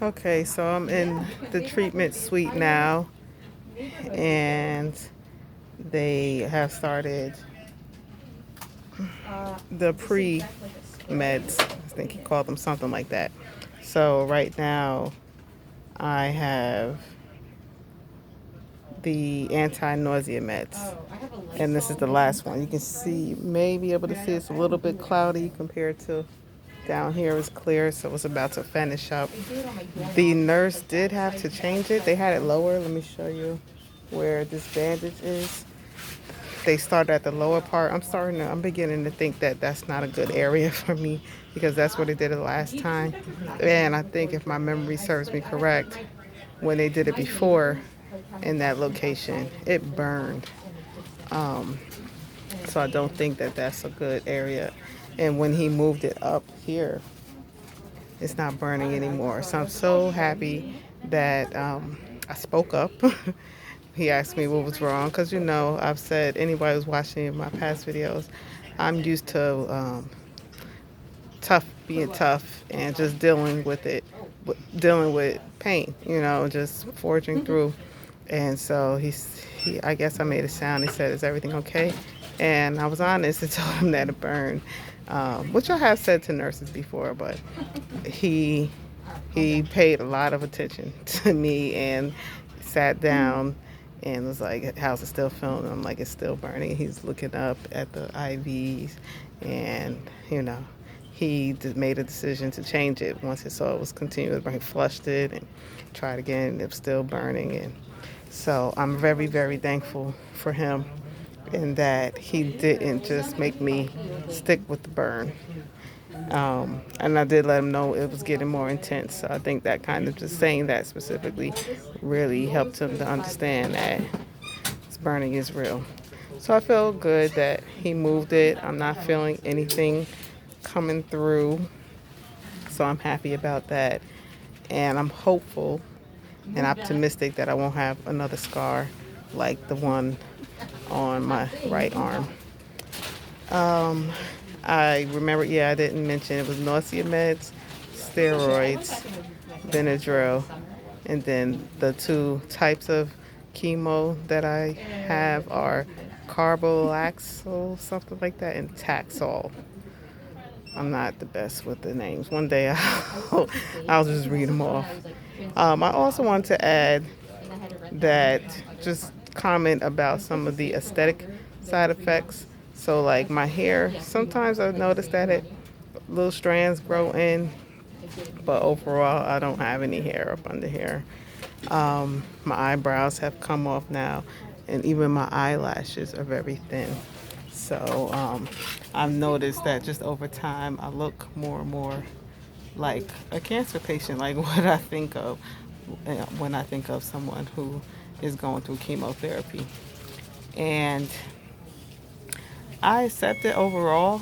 Okay, so I'm in the treatment suite now, and they have started the pre meds. I think he called them something like that. So right now, I have the anti-nausea meds, and this is the last one. You can see, may be able to see it's a little bit cloudy compared to down here is clear, so it's about to finish up. The nurse did have to change it. They had it lower. Let me show you where this bandage is. They started at the lower part. I'm beginning to think that that's not a good area for me because that's where they did it last time. And I think if my memory serves me correct, when they did it before in that location, it burned. Um, so I don't think that that's a good area. And when he moved it up here, it's not burning anymore. So I'm so happy that I spoke up. He asked me what was wrong because I've said anybody who's watching my past videos, I'm used to being tough and just dealing with it, dealing with pain. Just forging through. And so I guess I made a sound. He said, "Is everything okay?" And I was honest and told him that it burned, which I have said to nurses before, but he he paid a lot of attention to me and sat down and was like, "How's it still feeling?" I'm like, "It's still burning." He's looking up at the IVs, and he just made a decision to change it once he saw it was continuing to burn. He flushed it and tried again. And it was still burning, and so I'm very, very thankful for him in that he didn't just make me stick with the burn. And I did let him know it was getting more intense. So I think that kind of just saying that specifically really helped him to understand that this burning is real. So I feel good that he moved it. I'm not feeling anything coming through. So I'm happy about that. And I'm hopeful and optimistic that I won't have another scar like the one on my right arm. Um, I remember, I didn't mention it was nausea meds, steroids, Benadryl, and then the two types of chemo that I have are carbolaxol, something like that, and Taxol. I'm not the best with the names. One day I'll just read them off. I also want to add that just comment about some of the aesthetic side effects. So, like my hair, sometimes I've noticed that little strands grow in, but overall, I don't have any hair up under here. My eyebrows have come off now, and even my eyelashes are very thin. So, I've noticed that just over time, I look more and more like a cancer patient, like what I think of when I think of someone who is going through chemotherapy. And I accept it overall,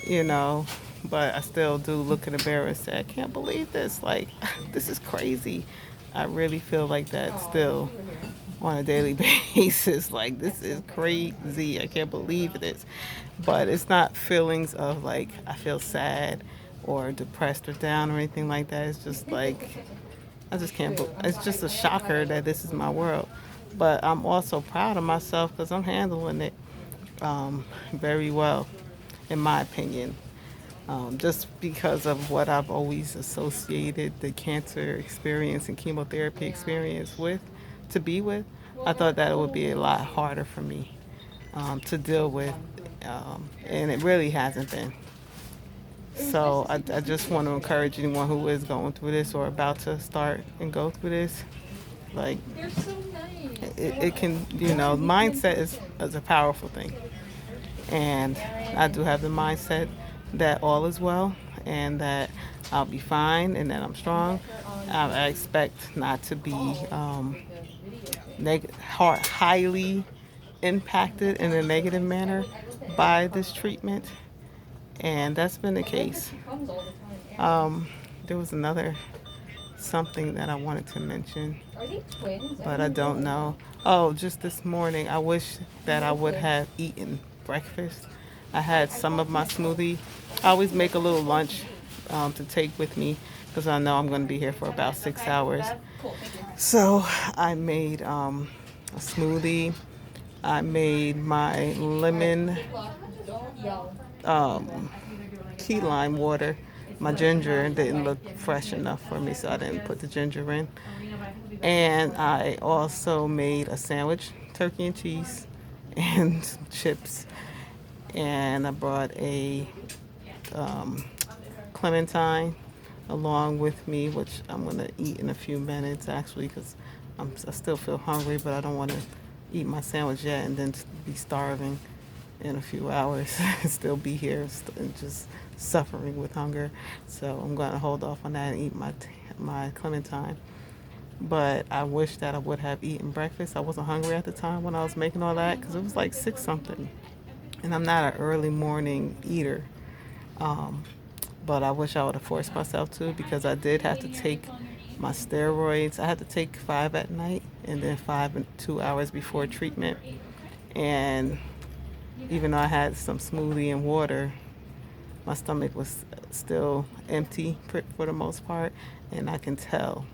you know, but I still do look in the mirror and say, I can't believe this. Like, this is crazy. I really feel like that still on a daily basis. Like, this is crazy. I can't believe this. But it's not feelings of like, I feel sad or depressed or down or anything like that. It's just like, I just can't, it's just a shocker that this is my world. But I'm also proud of myself because I'm handling it very well, in my opinion. Just because of what I've always associated the cancer experience and chemotherapy experience with, to be with, I thought that it would be a lot harder for me to deal with, and it really hasn't been. So I just want to encourage anyone who is going through this or about to start and go through this, like it can, mindset is a powerful thing. And I do have the mindset that all is well and that I'll be fine and that I'm strong. I expect not to be highly impacted in a negative manner by this treatment, and that's been the case. Um, there was another something that I wanted to mention, but I don't know. Oh, just this morning, I wish that I would have eaten breakfast. I had some of my smoothie. I always make a little lunch to take with me because I know I'm going to be here for about 6 hours. So I made a smoothie. I made my lemon um, key lime water. My ginger didn't look fresh enough for me, so I didn't put the ginger in. And I also made a sandwich, turkey and cheese, and chips. And I brought a um, clementine along with me, which I'm gonna eat in a few minutes actually, because I still feel hungry, but I don't want to eat my sandwich yet and then be starving in a few hours and still be here and just suffering with hunger. So I'm gonna hold off on that and eat my clementine. But I wish that I would have eaten breakfast. I wasn't hungry at the time when I was making all that because it was like 6 something, and I'm not an early morning eater. Um, but I wish I would have forced myself to, because I did have to take my steroids. I had to take 5 at night and then 5 in 2 hours before treatment. And even though I had some smoothie and water, my stomach was still empty for the most part, and I can tell,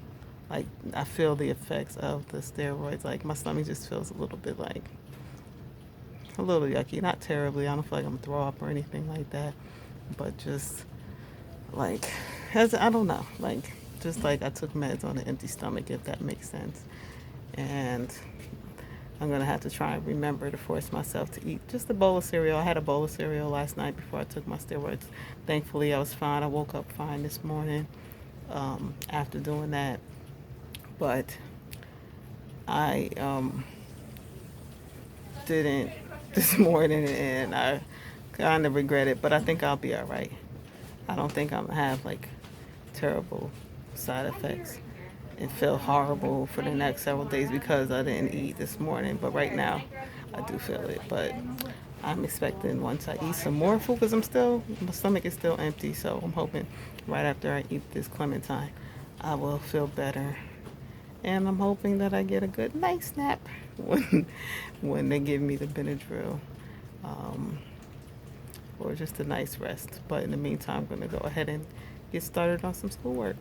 like, I feel the effects of the steroids. Like, my stomach just feels a little bit like a little yucky, not terribly. I don't feel like I'm throw up or anything like that, but just like, as I don't know, like, just like I took meds on an empty stomach, if that makes sense. And I'm gonna have to try and remember to force myself to eat just a bowl of cereal. I had a bowl of cereal last night before I took my steroids. Thankfully, I was fine. I woke up fine this morning after doing that. But I didn't this morning, and I kind of regret it. But I think I'll be all right. I don't think I'm gonna have like terrible side effects and feel horrible for the next several days because I didn't eat this morning. But right now, I do feel it. But I'm expecting once I eat some more food, because my stomach is still empty. So I'm hoping right after I eat this clementine, I will feel better. And I'm hoping that I get a good night nap when they give me the Benadryl, um, or just a nice rest. But in the meantime, I'm going to go ahead and get started on some schoolwork.